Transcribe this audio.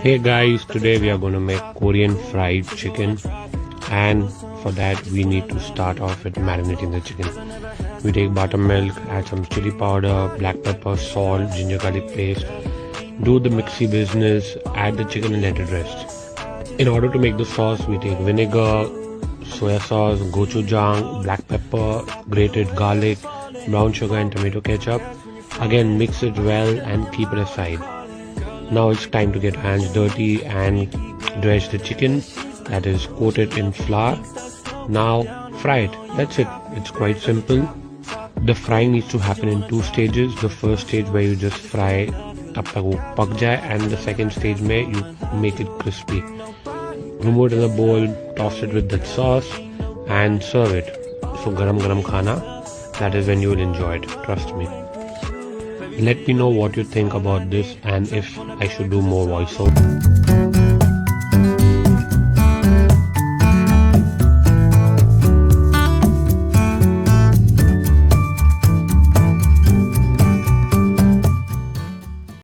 Hey guys, today we are going to make Korean fried chicken, and for that we need to start off with marinating the chicken. We take buttermilk, add some chili powder, black pepper, salt, ginger garlic paste, do the mixy business, add the chicken and let it rest. In order to make the sauce, we take vinegar, soya sauce, gochujang, black pepper, grated garlic, brown sugar and tomato ketchup. Again, mix it well and keep it aside. Now it's time to get hands dirty and dredge the chicken, that is coated in flour. Now fry it. That's it. It's quite simple. The frying needs to happen in two stages. The first stage where you just fry तब तक वो पक जाए, and the second stage में you make it crispy. Remove it in a bowl, toss it with that sauce and serve it. So garam garam khana, that is when you will enjoy it. Trust me. Let me know what you think about this and if I should do more voiceover.